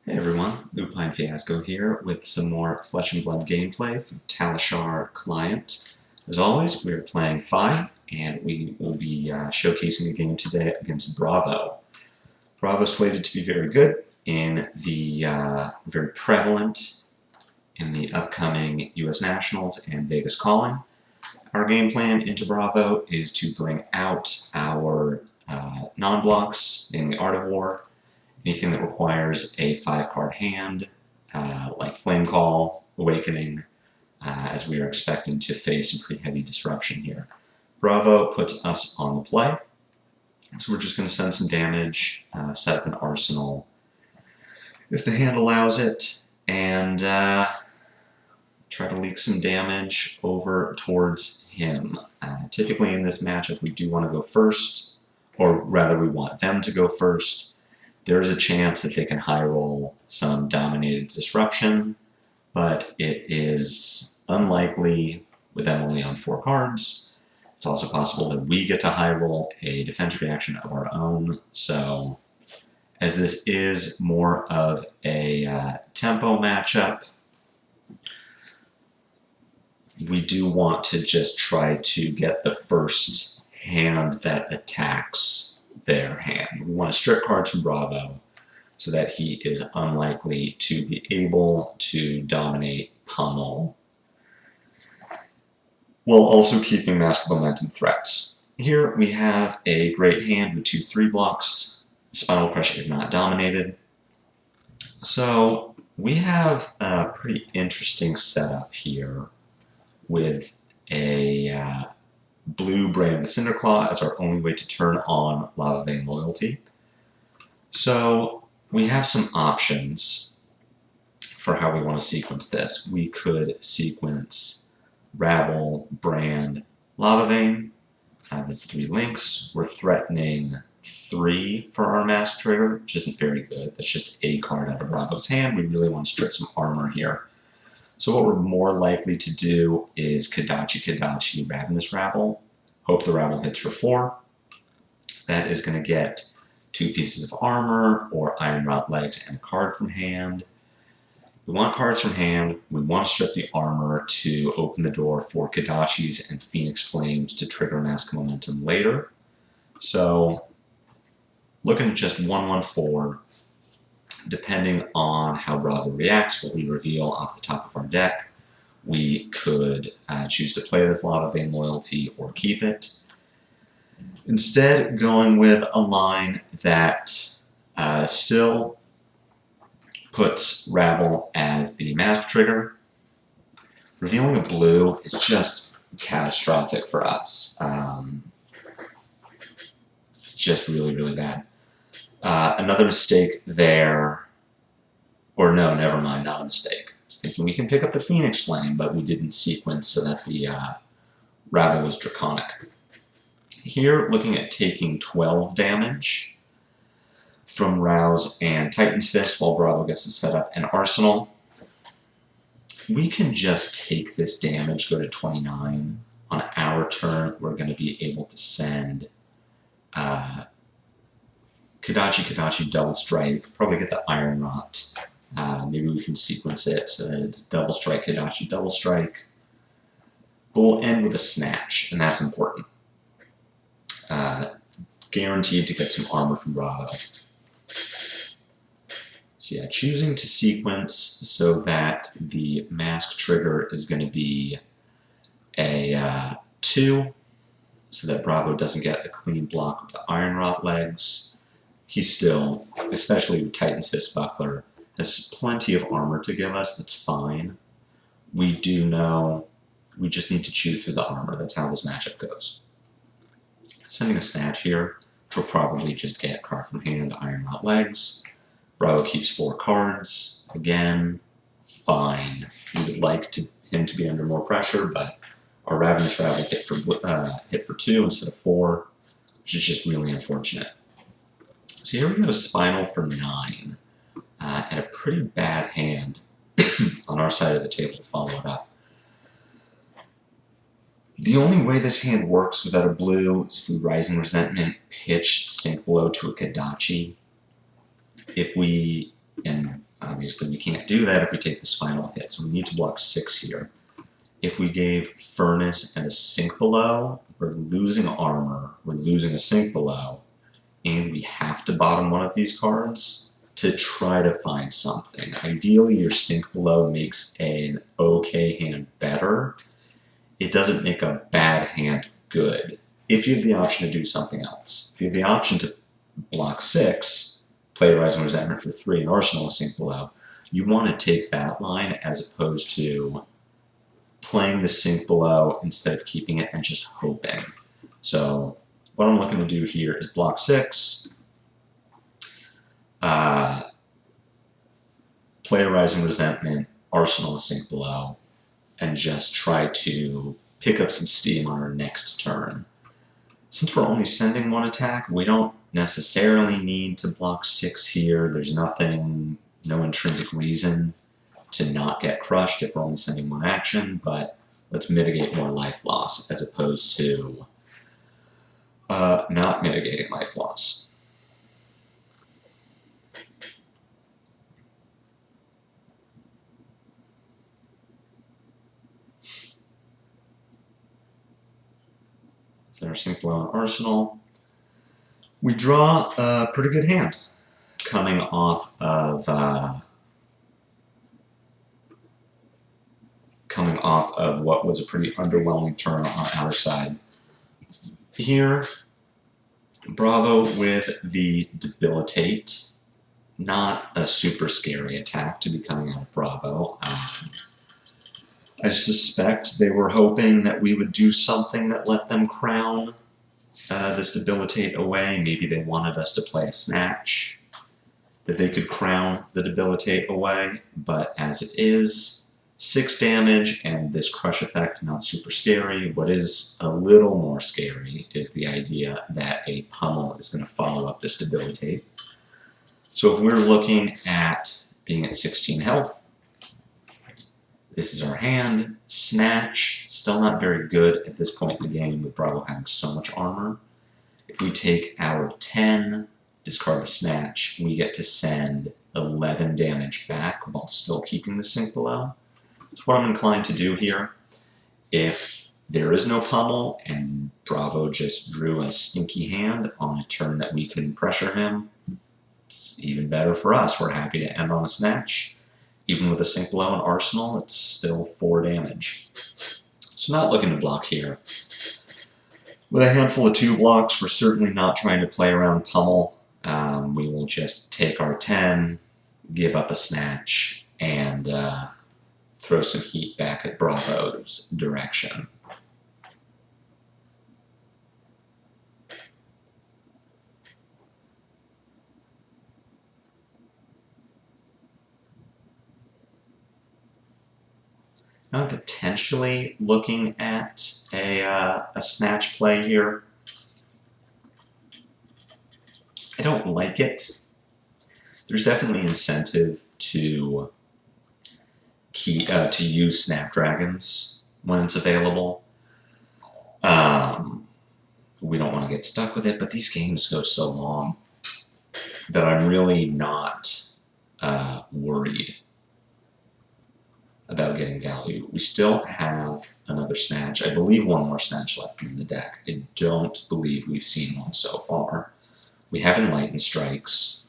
Hey everyone, Lupine Fiasco here with some more Flesh and Blood gameplay from Talishar Client. As always, we are playing FaB, and we will be showcasing a game today against Bravo. Bravo is slated to be very good in the very prevalent in the upcoming U.S. Nationals and Vegas Calling. Our game plan into Bravo is to bring out our non-blocks in the Art of War. Anything that requires a 5-card hand, like Flame Call, Awakening, as we are expecting to face some pretty heavy disruption here. Bravo puts us on the play, so we're just going to send some damage, set up an arsenal if the hand allows it, and try to leak some damage over towards him. Typically in this matchup we do want to go first, or rather we want them to go first. There is a chance that they can high roll some dominated disruption, but it is unlikely with them only on 4 cards. It's also possible that we get to high roll a defense reaction of our own, so as this is more of a tempo matchup, we do want to just try to get the first hand that attacks their hand. We want to strip cards from Bravo so that he is unlikely to be able to dominate pummel, while also keeping mask momentum threats. Here we have a great hand with 2/3 blocks. Spinal Crush is not dominated. So we have a pretty interesting setup here with a blue Brand with Cinderclaw as our only way to turn on Lava Vein Loyalty. So we have some options for how we want to sequence this. We could sequence Rabble, Brand, Lava Vein. That's 3 links. We're threatening 3 for our Mask Trigger, which isn't very good. That's just a card out of Bravo's hand. We really want to strip some armor here. So what we're more likely to do is Kadachi, Ravenous Rabble. Hope the Rabble hits for 4. That is going to get 2 pieces of armor or Iron Rot Legs and a card from hand. We want cards from hand. We want to strip the armor to open the door for Kadachis and Phoenix Flames to trigger Mask Momentum later. So looking at just 1/1/4. Depending on how Bravo reacts, what we reveal off the top of our deck, we could choose to play this Lava Vein Loyalty or keep it. Instead, going with a line that still puts Rabble as the Mask Trigger. Revealing a blue is just catastrophic for us. It's just really, really bad. Another mistake there, or no, never mind, not a mistake. I was thinking we can pick up the Phoenix Flame, but we didn't sequence so that the Rabble was Draconic. Here, looking at taking 12 damage from Rouse and Titan's Fist while Bravo gets to set up an arsenal. We can just take this damage, go to 29. On our turn, we're going to be able to send Kadachi, Double Strike, probably get the Iron Rot. Maybe we can sequence it so that it's Double Strike, Kadachi, Double Strike. But we'll end with a Snatch, and that's important. Guaranteed to get some armor from Bravo. So yeah, choosing to sequence so that the Mask Trigger is going to be a 2, so that Bravo doesn't get a clean block with the Iron Rot Legs. He still, especially with Titan's Fist Buckler, has plenty of armor to give us. That's fine. We do know we just need to chew through the armor. That's how this matchup goes. Sending a Snatch here, which will probably just get card from hand, Iron Rot Legs. Bravo keeps 4 cards. Again, fine. We would like him to be under more pressure, but our Ravenous Rabble hit for 2 instead of 4, which is just really unfortunate. So here we go to Spinal for 9, and a pretty bad hand on our side of the table to follow it up. The only way this hand works without a blue is if we Rising Resentment, pitch, sink below to a Kadachi. If we, and Obviously, we can't do that if we take the spinal hit, so we need to block 6 here. If we gave Furnace and a Sink Below, we're losing armor, we're losing a Sink Below, and we have to bottom one of these cards to try to find something. Ideally, your Sink Below makes an okay hand better. It doesn't make a bad hand good. If you have the option to do something else. If you have the option to block 6, play Rising Resentment for 3, and Arsenal a Sink Below, you want to take that line as opposed to playing the Sink Below instead of keeping it and just hoping. So what I'm looking to do here is block 6, play a Rising Resentment, Arsenal a Sink Below, and just try to pick up some steam on our next turn. Since we're only sending 1 attack, we don't necessarily need to block 6 here. There's nothing, no intrinsic reason to not get crushed if we're only sending 1 action, but let's mitigate more life loss as opposed to not mitigating life loss. So our Sink Below and Arsenal. We draw a pretty good hand coming off of what was a pretty underwhelming turn on our side. Here, Bravo with the Debilitate. Not a super scary attack to be coming out of Bravo. I suspect they were hoping that we would do something that let them crown this Debilitate away. Maybe they wanted us to play a Snatch that they could crown the Debilitate away, but as it is, 6 damage and this crush effect, not super scary. What is a little more scary is the idea that a pummel is going to follow up this Debilitate. So if we're looking at being at 16 health, this is our hand. Snatch, still not very good at this point in the game with Bravo having so much armor. If we take our 10, discard the Snatch, we get to send 11 damage back while still keeping the Sink Below. That's what I'm inclined to do here. If there is no pummel and Bravo just drew a stinky hand on a turn that we couldn't pressure him, it's even better for us. We're happy to end on a Snatch. Even with a Sink Below and Arsenal, it's still 4 damage. So not looking to block here. With a handful of 2 blocks, we're certainly not trying to play around pummel. We will just take our 10, give up a Snatch, and throw some heat back at Bravo's direction. I'm potentially looking at a Snatch play here. I don't like it. There's definitely incentive to use Snapdragons when it's available. We don't want to get stuck with it, but these games go so long that I'm really not worried about getting value. We still have another Snatch. I believe 1 more Snatch left in the deck. I don't believe we've seen one so far. We have Enlightened Strikes.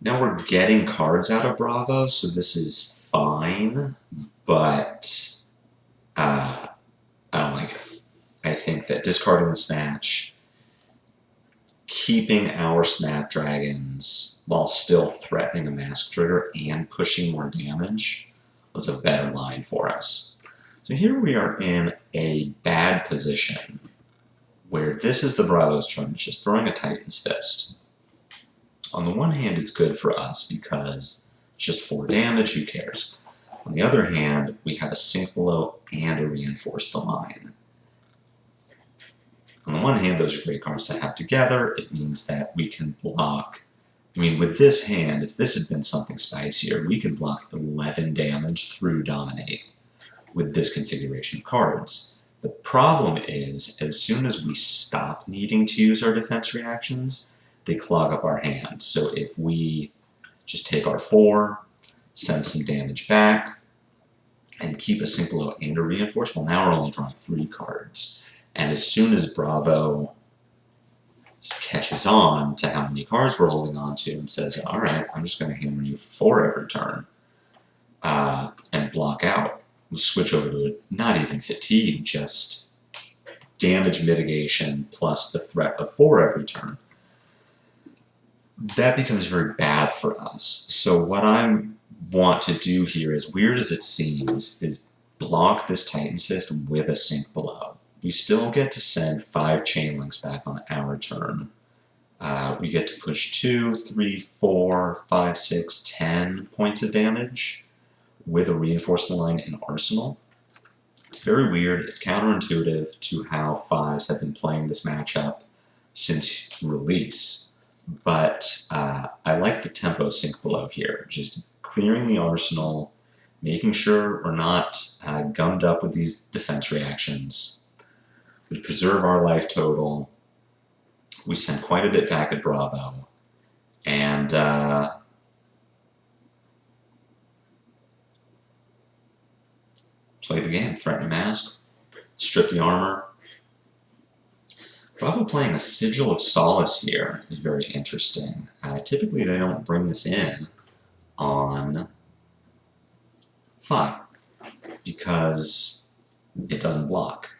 Now we're getting cards out of Bravo, so this is fine, but I don't like it. I think that discarding the Snatch, keeping our Snapdragons while still threatening a Mask Trigger and pushing more damage was a better line for us. So here we are in a bad position where this is the Bravo's turn. It's just throwing a Titan's Fist. On the one hand, it's good for us because it's just 4 damage, who cares? On the other hand, we have a Sink Below and a Reinforce the Line. On the one hand, those are great cards to have together. It means that we can block. I mean, with this hand, if this had been something spicier, we could block 11 damage through Dominate with this configuration of cards. The problem is, as soon as we stop needing to use our defense reactions, they clog up our hand. So if we just take our 4, send some damage back, and keep a sync below and a reinforce. Well, now we're only drawing 3 cards. And as soon as Bravo catches on to how many cards we're holding on to and says, all right, I'm just going to hammer you for 4 every turn and block out, we'll switch over to not even fatigue, just damage mitigation plus the threat of 4 every turn. That becomes very bad for us. So what I want to do here, as weird as it seems, is block this Titan's Fist with a sync below. We still get to send 5 chain links back on our turn. We get to push 2, 3, 4, 5, 6, 10 points of damage with a reinforcement line in Arsenal. It's very weird. It's counterintuitive to how FaBs have been playing this matchup since release. But I like the tempo sync below here. Just clearing the Arsenal, making sure we're not gummed up with these defense reactions. We preserve our life total. We send quite a bit back at Bravo. And play the game. Threaten mask. Strip the armor. Bravo playing a Sigil of Solace here is very interesting. Typically they don't bring this in on FaB because it doesn't block.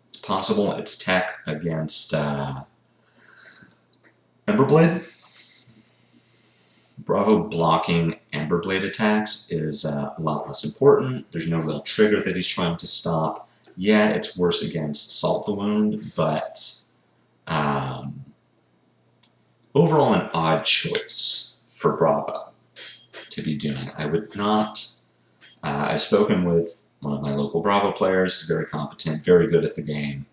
It's possible it's tech against Emberblade. Bravo blocking Emberblade attacks is a lot less important. There's no real trigger that he's trying to stop. Yeah, it's worse against Salt the Wound, but overall an odd choice for Bravo to be doing. I would not... I've spoken with one of my local Bravo players, very competent, very good at the game.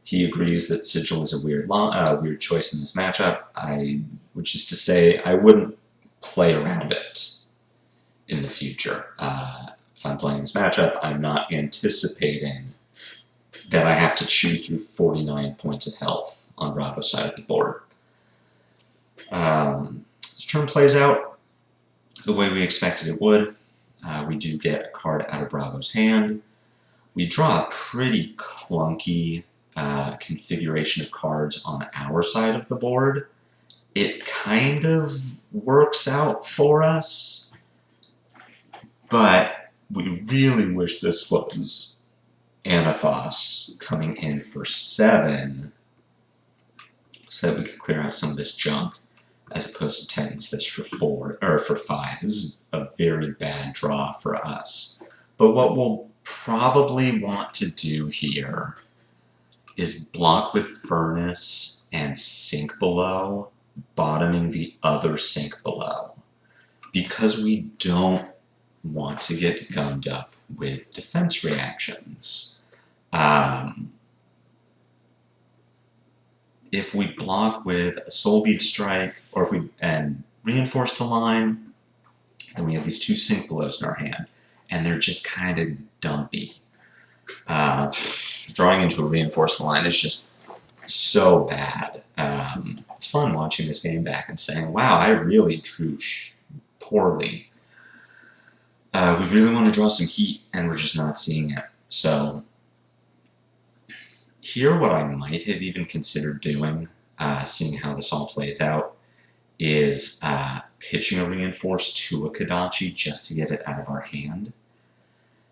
He agrees that Sigil is a weird choice in this matchup, which is to say I wouldn't play around it in the future. If I'm playing this matchup, I'm not anticipating that I have to chew through 49 points of health on Bravo's side of the board. This turn plays out the way we expected it would. We do get a card out of Bravo's hand. We draw a pretty clunky configuration of cards on our side of the board. It kind of works out for us, but we really wish this was Anathos coming in for 7 so that we could clear out some of this junk as opposed to Titan's Fist for 4 or for 5. This is a very bad draw for us. But what we'll probably want to do here is block with Furnace and Sink Below, bottoming the other Sink Below, because we don't want to get gummed up with defense reactions. If we block with a Soul Bead Strike, or if we reinforce the line, then we have these 2 Sink Belows in our hand, and they're just kind of dumpy. Drawing into a reinforced line is just so bad. It's fun watching this game back and saying, wow, I really drew poorly. We really want to draw some heat, and we're just not seeing it. So here, what I might have even considered doing, seeing how this all plays out, is pitching a reinforce to a Kodachi just to get it out of our hand.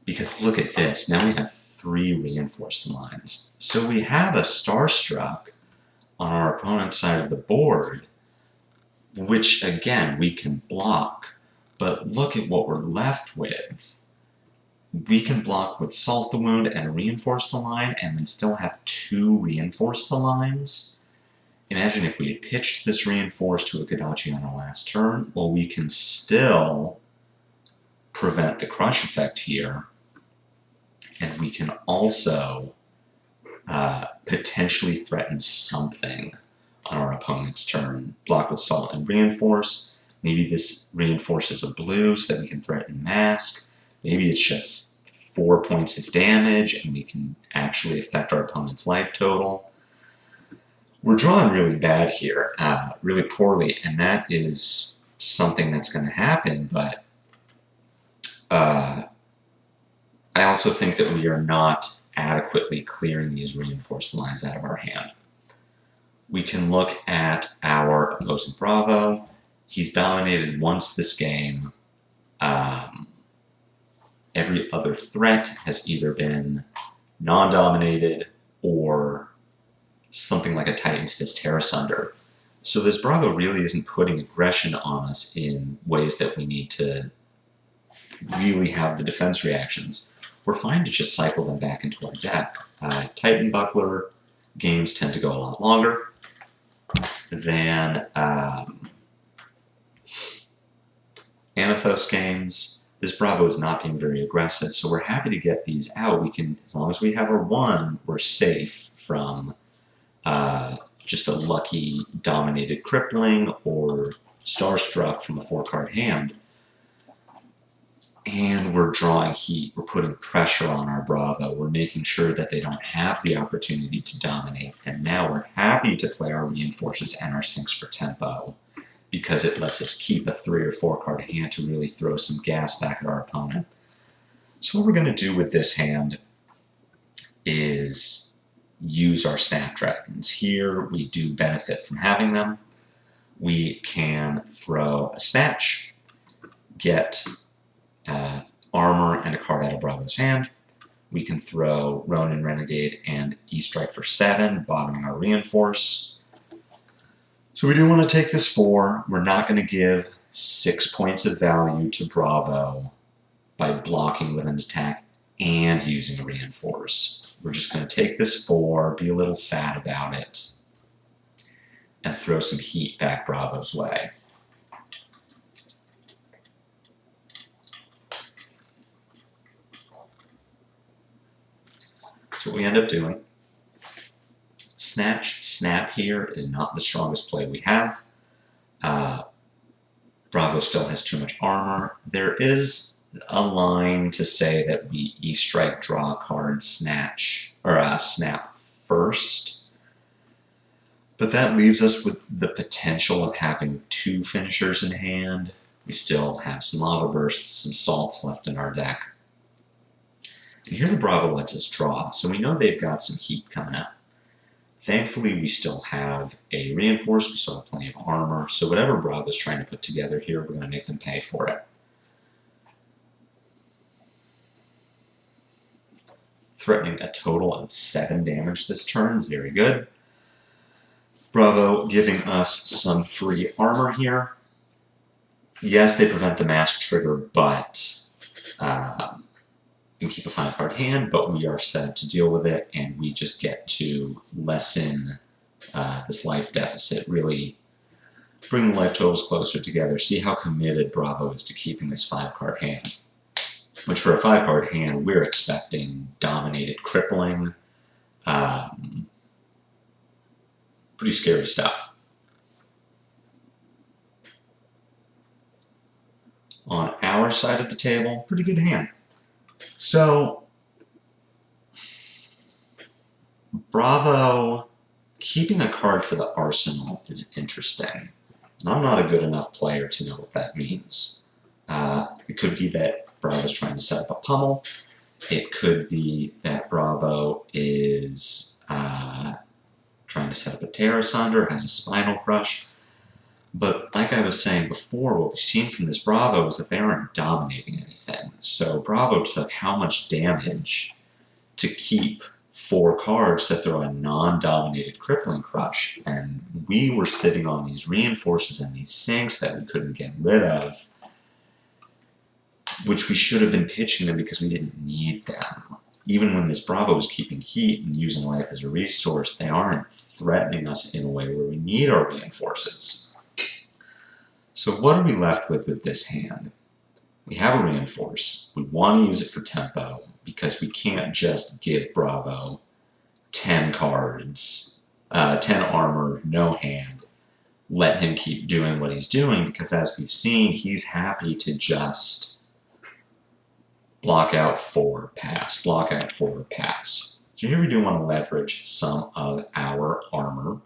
Because look at this, now we have 3 reinforced lines. So we have a Starstruck on our opponent's side of the board, which again, we can block. But look at what we're left with. We can block with Salt the Wound and reinforce the line, and then still have 2 reinforce the lines. Imagine if we had pitched this reinforce to a Kodachi on our last turn. Well, we can still prevent the crush effect here, and we can also potentially threaten something on our opponent's turn. Block with Salt and reinforce. Maybe this reinforces a blue so that we can threaten mask. Maybe it's just 4 points of damage and we can actually affect our opponent's life total. We're drawing really bad here, really poorly, and that is something that's going to happen, but I also think that we are not adequately clearing these reinforced lines out of our hand. We can look at our opposing Bravo. He's dominated once this game. Every other threat has either been non-dominated or something like a Titan's Fist Tear Asunder. So this Bravo really isn't putting aggression on us in ways that we need to really have the defense reactions. We're fine to just cycle them back into our deck. Titan Buckler games tend to go a lot longer than Anathos games. This Bravo is not being very aggressive, so we're happy to get these out. We can, as long as we have our 1, we're safe from just a lucky dominated crippling or Starstruck from a 4-card hand. And we're drawing heat. We're putting pressure on our Bravo. We're making sure that they don't have the opportunity to dominate. And now we're happy to play our Reinforces and our Sinks for tempo because it lets us keep a 3 or 4-card hand to really throw some gas back at our opponent. So what we're going to do with this hand is use our Snapdragons. Here we do benefit from having them. We can throw a Snatch, get armor and a card out of Bravo's hand. We can throw Ronin Renegade and E-Strike for 7, bottoming our Reinforce. So we do want to take this 4. We're not going to give 6 points of value to Bravo by blocking with an attack and using a Reinforce. We're just going to take this 4, be a little sad about it, and throw some heat back Bravo's way. So what we end up doing, Snatch, Snap here is not the strongest play we have. Bravo still has too much armor. There is a line to say that we E-Strike, draw a card, Snatch, or Snap first. But that leaves us with the potential of having 2 finishers in hand. We still have some Lava Bursts, some Salts left in our deck. And here the Bravo lets us draw, so we know they've got some heat coming up. Thankfully, we still have a Reinforce, we still have plenty of armor, so whatever Bravo's trying to put together here, we're going to make them pay for it. Threatening a total of 7 damage this turn is very good. Bravo giving us some free armor here. Yes, they prevent the mask trigger, but we keep a 5-card hand, but we are set up to deal with it, and we just get to lessen this life deficit, really bring the life totals closer together, see how committed Bravo is to keeping this 5-card hand. Which for a 5-card hand, we're expecting dominated crippling, pretty scary stuff. On our side of the table, pretty good hand. So, Bravo keeping a card for the arsenal is interesting. And I'm not a good enough player to know what that means. It could be that Bravo's trying to set up a pummel. It could be that Bravo is trying to set up a Tear Asunder, has a Spinal Crush. But like I was saying before, what we've seen from this Bravo is that they aren't dominating anything. So Bravo took how much damage to keep 4 cards that throw a non-dominated Crippling Crush. And we were sitting on these Reinforces and these Sinks that we couldn't get rid of, which we should have been pitching them because we didn't need them. Even when this Bravo is keeping heat and using life as a resource, they aren't threatening us in a way where we need our Reinforces. So what are we left with this hand? We have a Reinforce. We want to use it for tempo because we can't just give Bravo 10 cards, 10 armor, no hand. Let him keep doing what he's doing because as we've seen, he's happy to just block out 4, pass, block out 4, pass. So here we do want to leverage some of our armor.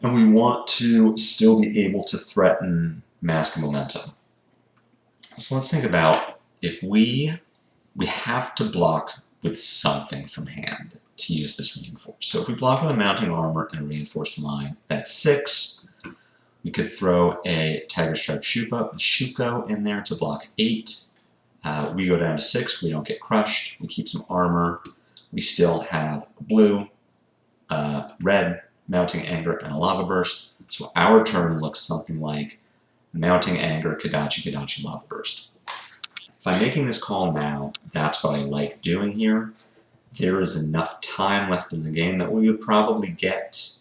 And we want to still be able to threaten mask momentum. So let's think about if we have to block with something from hand to use this reinforce. So if we block with a mounting armor and a reinforced line, that's 6. We could throw a Tiger Stripe Shuko in there to block 8. We go down to 6. We don't get crushed. We keep some armor. We still have blue, red, mounting anger, and a lava burst. So our turn looks something like mounting anger, Kadachi, lava burst. If I'm making this call now, that's what I like doing here. There is enough time left in the game that we would probably get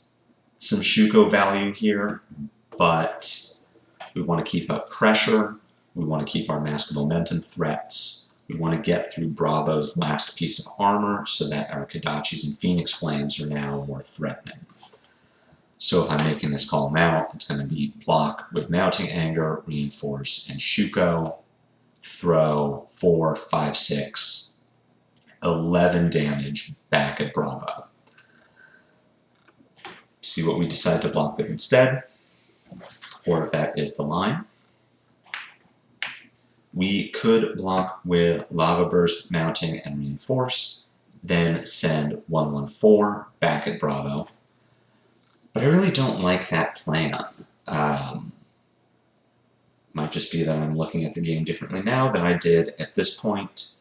some Shuko value here, but we want to keep up pressure. We want to keep our mask of momentum threats. We want to get through Bravo's last piece of armor so that our Kadachis and Phoenix Flames are now more threatening. So if I'm making this call now, it's going to be block with mounting anger, reinforce, and Shuko. Throw 4, 5, 6, 11 damage back at Bravo. See what we decide to block with instead, or if that is the line. We could block with Lava Burst, Mounting, and Reinforce, then send 114 back at Bravo. But I really don't like that plan. Might just be that I'm looking at the game differently now than I did at this point.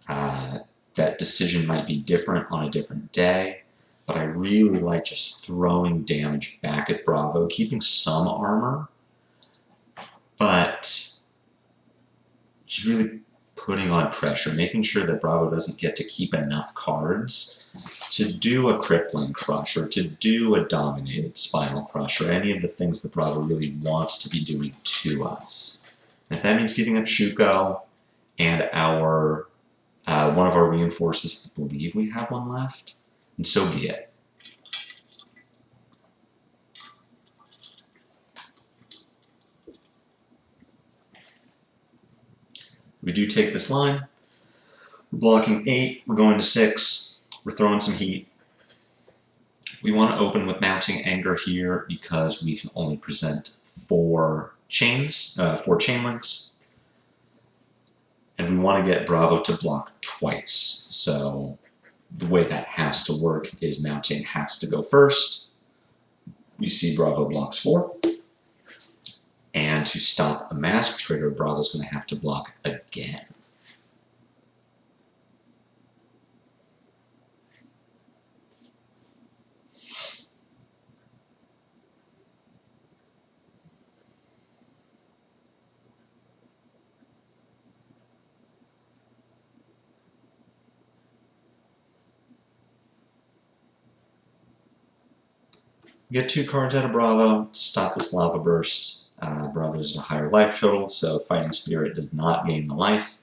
That decision might be different on a different day, but I really like just throwing damage back at Bravo, keeping some armor, but just really putting on pressure, making sure that Bravo doesn't get to keep enough cards to do a crippling crush or to do a dominated spinal crush or any of the things that Bravo really wants to be doing to us. And if that means giving up Shuko and our one of our reinforces, I believe we have one left, and so be it. We do take this line. We're blocking 8, we're going to 6, we're throwing some heat. We want to open with mounting anger here because we can only present 4 chain links. And we want to get Bravo to block twice. So the way that has to work is mounting has to go first. We see Bravo blocks 4. And to stop a mask trigger, Bravo's going to have to block again. Get 2 cards out of Bravo to stop this lava burst. Bravo is a higher life total, so Fighting Spirit does not gain the life.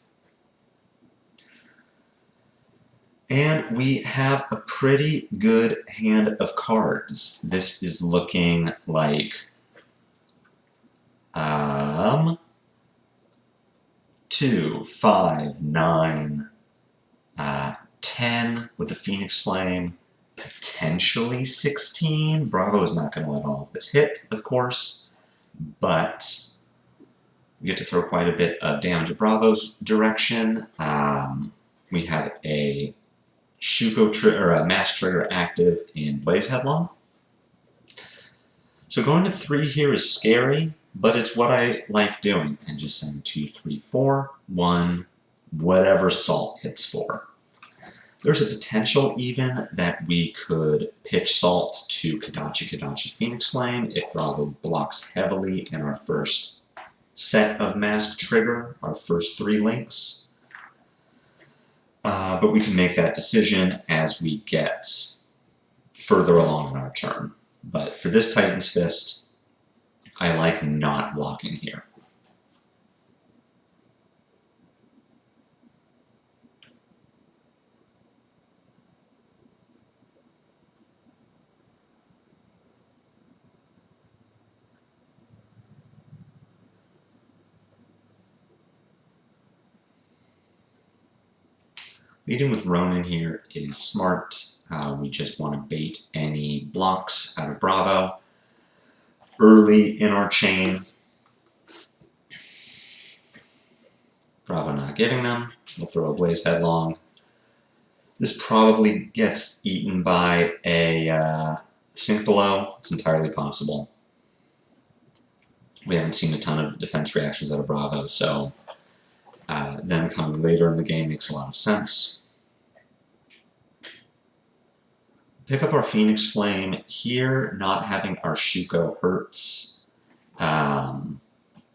And we have a pretty good hand of cards. This is looking like 2, 5, 9, 10 with the Phoenix Flame, potentially 16. Bravo is not going to let all of this hit, of course, but we get to throw quite a bit of damage at Bravo's direction. We have a Shuko or a Mask Trigger active in Blaze Headlong. So going to 3 here is scary, but it's what I like doing. And just send 2, 3, 4, 1, whatever Salt hits for. There's a potential even that we could pitch Salt to Kadachi Phoenix Flame if Bravo blocks heavily in our first set of Mask Trigger, our first 3 links. But we can make that decision as we get further along in our turn. But for this Titan's Fist, I like not blocking here. Leading with Ronin here is smart. We just want to bait any blocks out of Bravo. early in our chain. Bravo not giving them. We'll throw a Blaze Headlong. This probably gets eaten by a Sink Below. It's entirely possible. We haven't seen a ton of defense reactions out of Bravo, so them coming later in the game makes a lot of sense. Pick up our Phoenix Flame. Here, not having our Shuko hurts.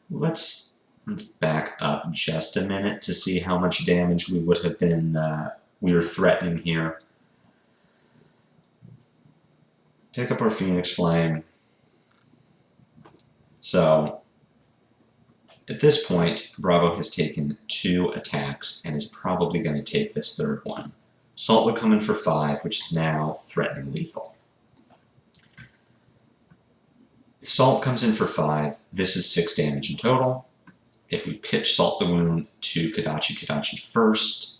Let's back up just a minute to see how much damage we would have been, we were threatening here. Pick up our Phoenix Flame. So, at this point, Bravo has taken 2 attacks and is probably going to take this third one. Salt would come in for 5, which is now threatening lethal. If Salt comes in for 5, this is 6 damage in total. If we pitch Salt the Wound to Kadachi first,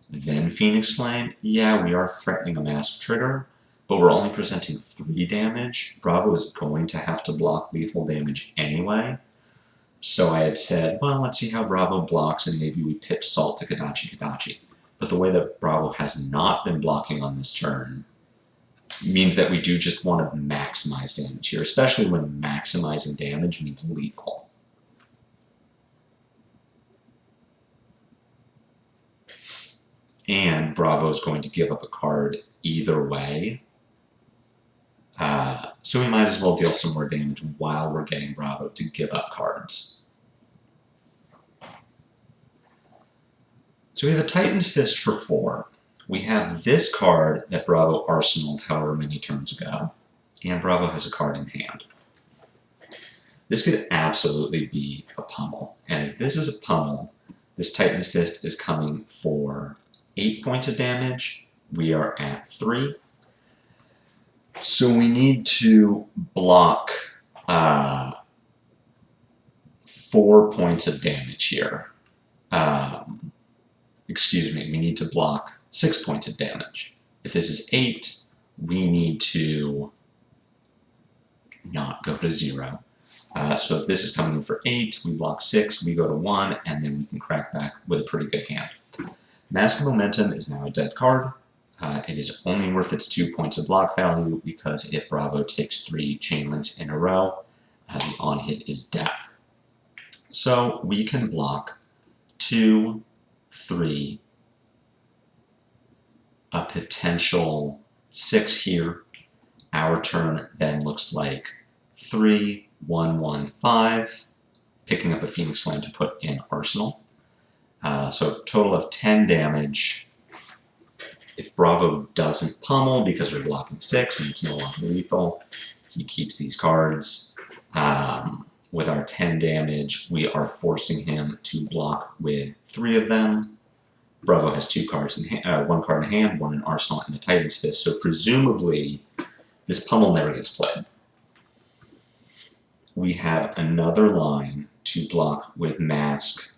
then Phoenix Flame, yeah, we are threatening a mask trigger, but we're only presenting 3 damage. Bravo is going to have to block lethal damage anyway. So I had said, well, let's see how Bravo blocks, and maybe we pitch Salt to Kadachi. But the way that Bravo has not been blocking on this turn means that we do just want to maximize damage here, especially when maximizing damage means lethal. And Bravo is going to give up a card either way. So we might as well deal some more damage while we're getting Bravo to give up cards. So we have a Titan's Fist for 4. We have this card that Bravo arsenaled however many turns ago, and Bravo has a card in hand. This could absolutely be a pummel, and if this is a pummel, this Titan's Fist is coming for 8 points of damage. We are at 3. So we need to block 4 points of damage here. Excuse me, we need to block 6 points of damage. If this is 8, we need to not go to 0. So if this is coming in for 8, we block 6, we go to 1, and then we can crack back with a pretty good hand. Mask of Momentum is now a dead card. It is only worth its 2 points of block value because if Bravo takes 3 chain links in a row, the on-hit is death. So we can block 2, 3, a potential 6 here. Our turn then looks like 3, 1, 1, 5, picking up a Phoenix Flame to put in Arsenal. So a total of 10 damage. If Bravo doesn't pummel because we're blocking 6 and it's no longer lethal, he keeps these cards. With our 10 damage, we are forcing him to block with 3 of them. Bravo has 2 cards in hand, 1 card in hand, 1 in Arsenal, and a Titan's Fist. So presumably, this pummel never gets played. We have another line to block with Mask,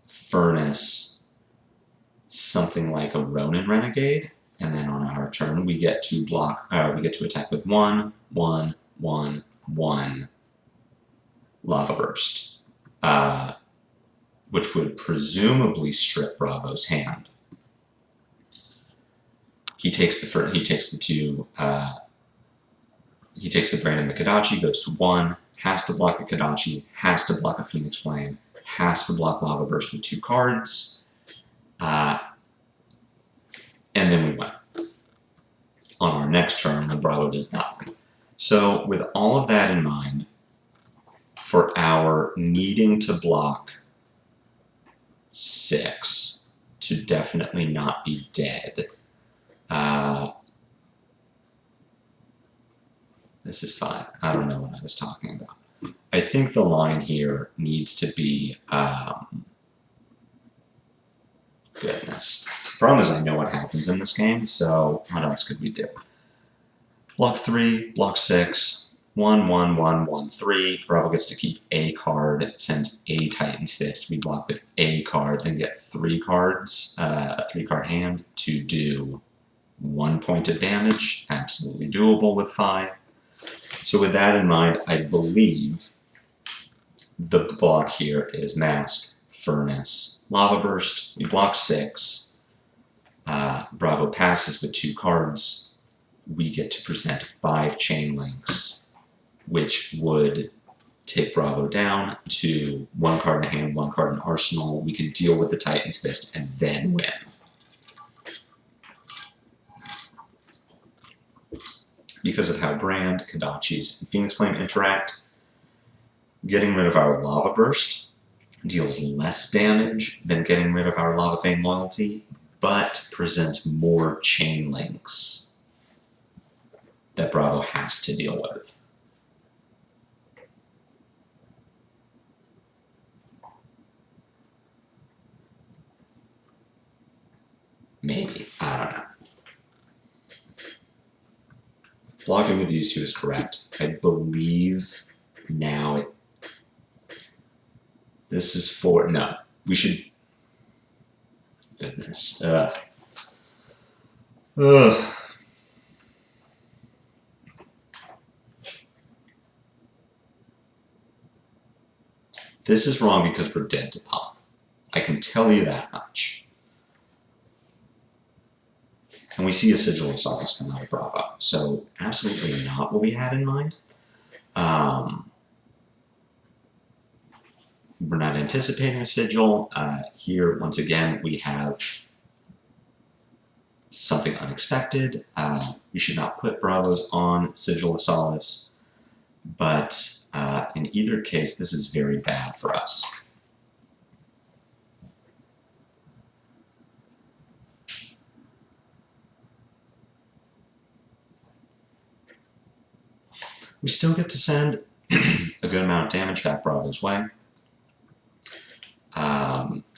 Furnace, something like a Ronin Renegade, and then on our turn we get to block. We get to attack with 1, 1, 1, 1 Lava Burst, which would presumably strip Bravo's hand. He takes the Brain and the Kadachi, goes to 1, has to block the Kadachi, has to block a Phoenix Flame, has to block Lava Burst with 2 cards, and then we win. On our next turn, when Bravo does nothing. So with all of that in mind, for our needing to block 6 to definitely not be dead, this is fine. I don't know what I was talking about. I think the line here needs to be, goodness. The problem is I know what happens in this game, so what else could we do? Block 3, block 6, 1, 1, 1, 1, 3. Bravo gets to keep a card, sends a Titan's Fist. We block with a card, then get 3 cards, a 3-card hand to do 1 point of damage, absolutely doable with FaB. So with that in mind, I believe the block here is Mask, Furnace, Lava Burst. We block 6. Bravo passes with 2 cards. We get to present 5 chain links, which would take Bravo down to 1 card in hand, 1 card in arsenal. We can deal with the Titan's Fist and then win. Because of how Brand, Kadachi's, and Phoenix Flame interact, getting rid of our Lava Burst deals less damage than getting rid of our Lava Vein Loyalty, but presents more chain links that Bravo has to deal with. Maybe. I don't know. Blocking with these 2 is correct. I believe now this is for... No. We should... Goodness. This is wrong because we're dead to Pummel. I can tell you that much. And we see a Sigil of Solace come out of Bravo. So absolutely not what we had in mind. We're not anticipating a Sigil. Here, once again, we have something unexpected. We should not put Bravos on Sigil of Solace. But in either case, this is very bad for us. We still get to send a good amount of damage back Bravo's way.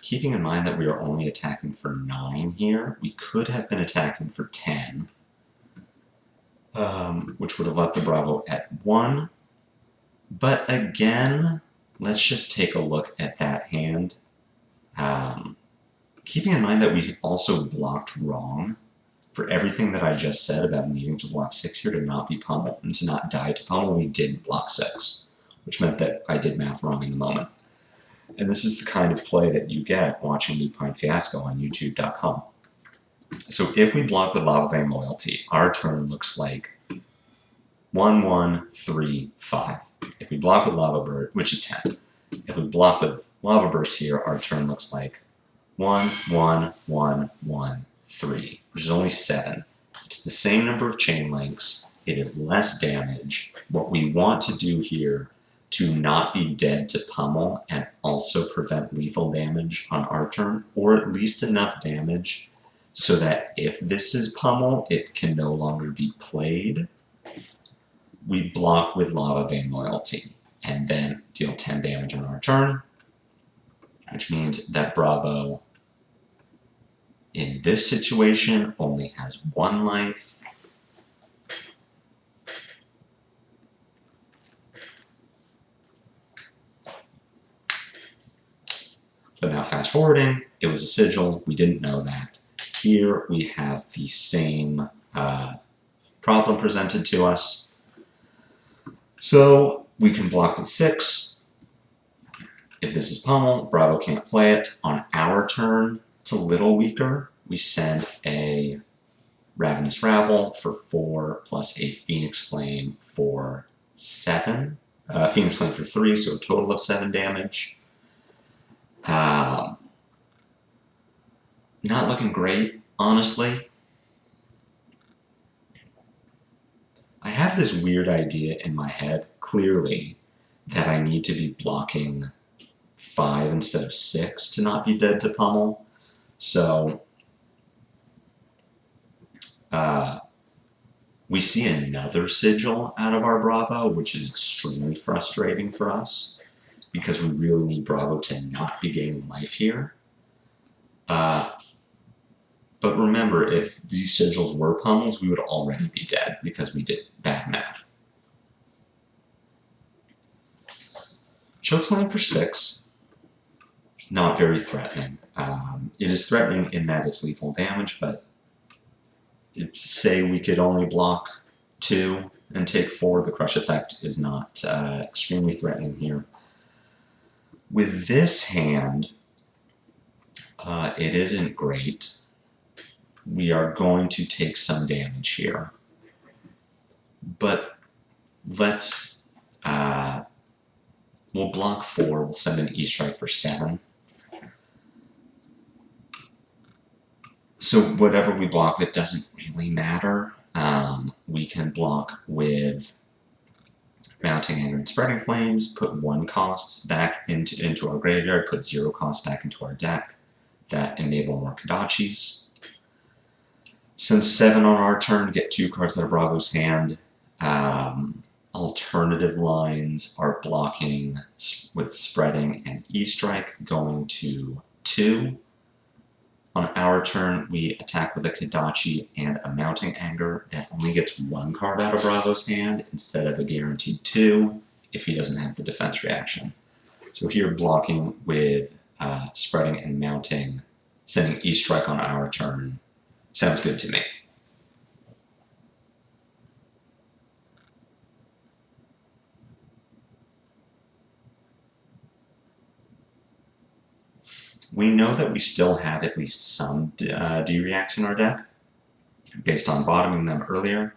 Keeping in mind that we are only attacking for 9 here, we could have been attacking for 10, which would have left the Bravo at 1. But again, let's just take a look at that hand. Keeping in mind that we also blocked wrong for everything that I just said about needing to block 6 here to not be pummeled and to not die to pummel, we didn't block 6, which meant that I did math wrong in the moment. And this is the kind of play that you get watching Lupine Fiasco on YouTube.com. So if we block with Lava Vein Loyalty, our turn looks like 1, 1, 3, 5. If we block with Lava Burst, which is 10. If we block with Lava Burst here, our turn looks like 1, 1, 1, 1, 3, which is only 7. It's the same number of chain links. It is less damage. What we want to do here to not be dead to pummel and also prevent lethal damage on our turn, or at least enough damage so that if this is pummel, it can no longer be played. We block with Lava Vein Loyalty and then deal 10 damage on our turn, which means that Bravo in this situation only has 1 life. But now fast forwarding, it was a Sigil, we didn't know that. Here we have the same problem presented to us. So we can block with 6. If this is pummel, Bravo can't play it. On our turn, it's a little weaker. We send a Ravenous Rabble for 4 plus a Phoenix Flame for 7. Phoenix Flame for 3, so a total of 7 damage. Not looking great, honestly. I have this weird idea in my head, clearly, that I need to be blocking 5 instead of 6 to not be dead to pummel. So, we see another Sigil out of our Bravo, which is extremely frustrating for us, because we really need Bravo to not be gaining life here. But remember, if these Sigils were pummels, we would already be dead, because we did bad math. Chokeslam for 6, not very threatening. It is threatening in that it's lethal damage, but say we could only block 2 and take 4, the crush effect is not extremely threatening here. With this hand, it isn't great. We are going to take some damage here. But let's, we'll block 4, we'll send an E-strike for 7. So whatever we block with doesn't really matter. We can block with Mounting Anger and Spreading Flames, put 1 costs back into our graveyard, put 0 costs back into our deck. That enable more Kodachis. Send 7 on our turn, get 2 cards out of Bravo's hand. Alternative lines are blocking with Spreading and E-Strike, going to 2. On our turn, we attack with a Kodachi and a Mounting Anger that only gets 1 card out of Bravo's hand instead of a guaranteed 2 if he doesn't have the defense reaction. So here, blocking with Spreading and Mounting, sending E-Strike on our turn, sounds good to me. We know that we still have at least some D-Reacts in our deck, based on bottoming them earlier.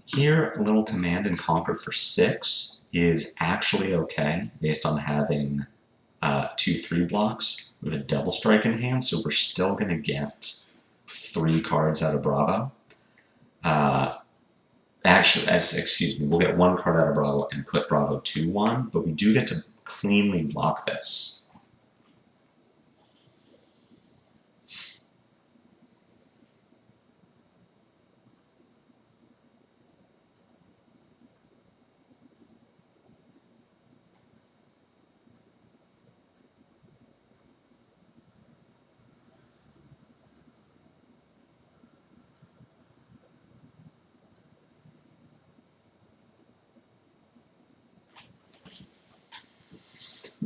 Here, a little Command and Conquer for 6 is actually okay, based on having 2/3 blocks with a double strike in hand, so we're still going to get 3 cards out of Bravo. Excuse me, we'll get 1 card out of Bravo and put Bravo 2/1, but we do get to cleanly block this.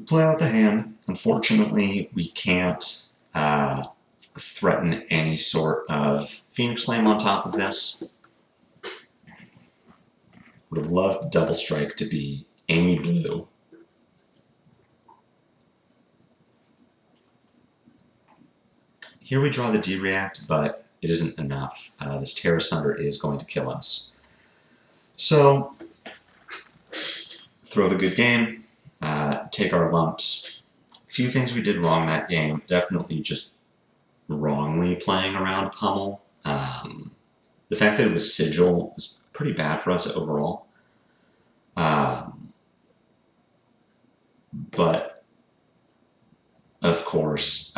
Play out the hand. Unfortunately, we can't threaten any sort of Phoenix Flame on top of this. Would have loved Double Strike to be any blue. Here we draw the D-React, but it isn't enough. This Terra Sunder is going to kill us. So, throw the good game. Take our lumps. A few things we did wrong that game. Definitely just wrongly playing around Pummel. The fact that it was Sigil was pretty bad for us overall. But, of course,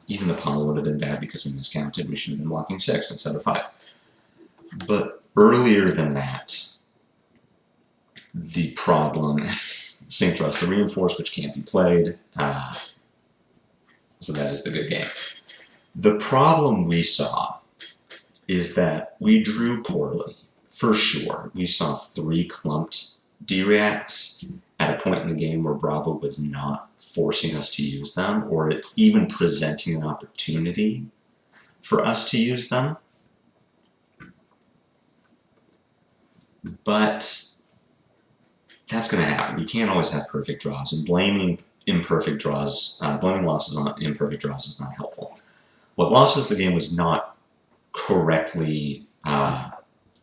even the Pummel would have been bad because we miscounted. We should have been blocking 6 instead of 5. But earlier than that, the problem, Sync Trust, the Reinforce, which can't be played, so that is the good game. The problem we saw is that we drew poorly, for sure. We saw 3 clumped D-Reacts at a point in the game where Bravo was not forcing us to use them, or even presenting an opportunity for us to use them. But that's going to happen. You can't always have perfect draws, and blaming imperfect draws, blaming losses on imperfect draws is not helpful. What lost us the game was not correctly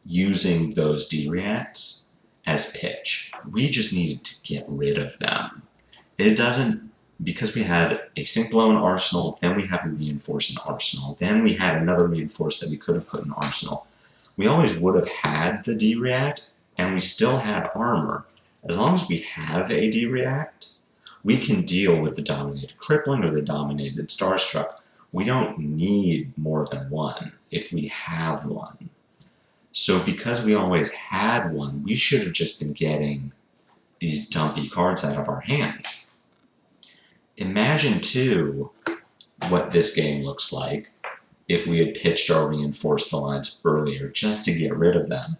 using those D-Reacts as pitch. We just needed to get rid of them. It doesn't, because we had a Sync Blow in Arsenal, then we had a Reinforce in Arsenal, then we had another Reinforce that we could have put in Arsenal. We always would have had the D-React, and we still had armor. As long as we have a D-React, we can deal with the dominated Crippling or the dominated Starstruck. We don't need more than 1 if we have 1. So because we always had 1, we should have just been getting these dumpy cards out of our hand. Imagine, too, what this game looks like if we had pitched our Reinforced lines earlier just to get rid of them.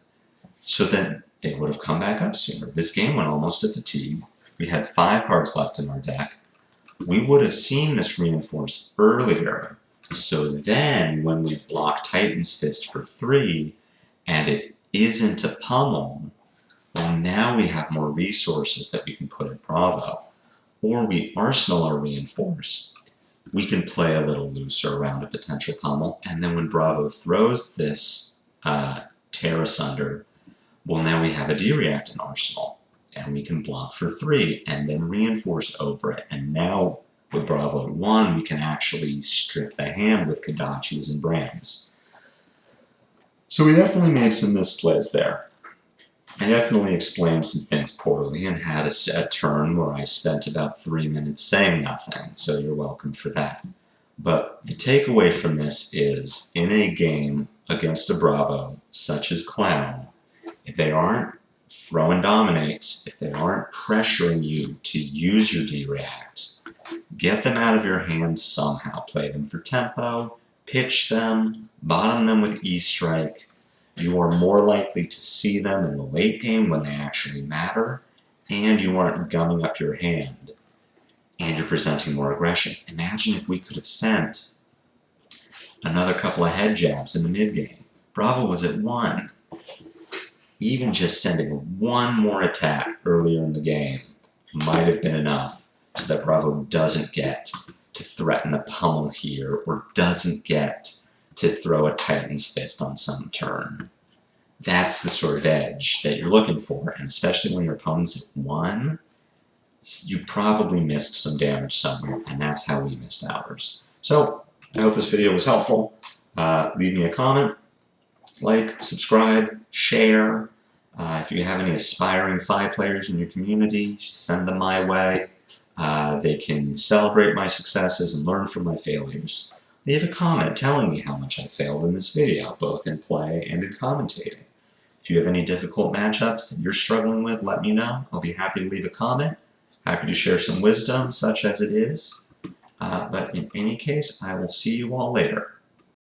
So then they would have come back up sooner. This game went almost to fatigue. We had 5 cards left in our deck. we would have seen this reinforce earlier. So then when we block Titan's Fist for 3 and it isn't a pummel, well, now we have more resources that we can put at Bravo. Or we arsenal our reinforce. We can play a little looser around a potential pummel, and then when Bravo throws this tear asunder, well, now we have a D-react in arsenal, and we can block for 3 and then reinforce over it. And now with Bravo at 1, we can actually strip the hand with Kodachis and Brams. So we definitely made some misplays there. I definitely explained some things poorly and had a turn where I spent about 3 minutes saying nothing, so you're welcome for that. But the takeaway from this is, in a game against a Bravo, such as Clown, if they aren't throwing dominates, if they aren't pressuring you to use your D-reacts, get them out of your hand somehow. Play them for tempo, pitch them, bottom them with E-strike. You are more likely to see them in the late game when they actually matter, and you aren't gumming up your hand, and you're presenting more aggression. Imagine if we could have sent another couple of head jabs in the mid-game. Bravo was at 1. Even just sending one more attack earlier in the game might have been enough so that Bravo doesn't get to threaten a pummel here or doesn't get to throw a Titan's Fist on some turn. That's the sort of edge that you're looking for, and especially when your opponent's at 1, you probably missed some damage somewhere, and that's how we missed ours. So, I hope this video was helpful. Leave me a comment, like, subscribe, share. If you have any aspiring FaB players in your community, send them my way. They can celebrate my successes and learn from my failures. Leave a comment telling me how much I failed in this video, both in play and in commentating. If you have any difficult matchups that you're struggling with, let me know. I'll be happy to leave a comment. Happy to share some wisdom, such as it is. But in any case, I will see you all later.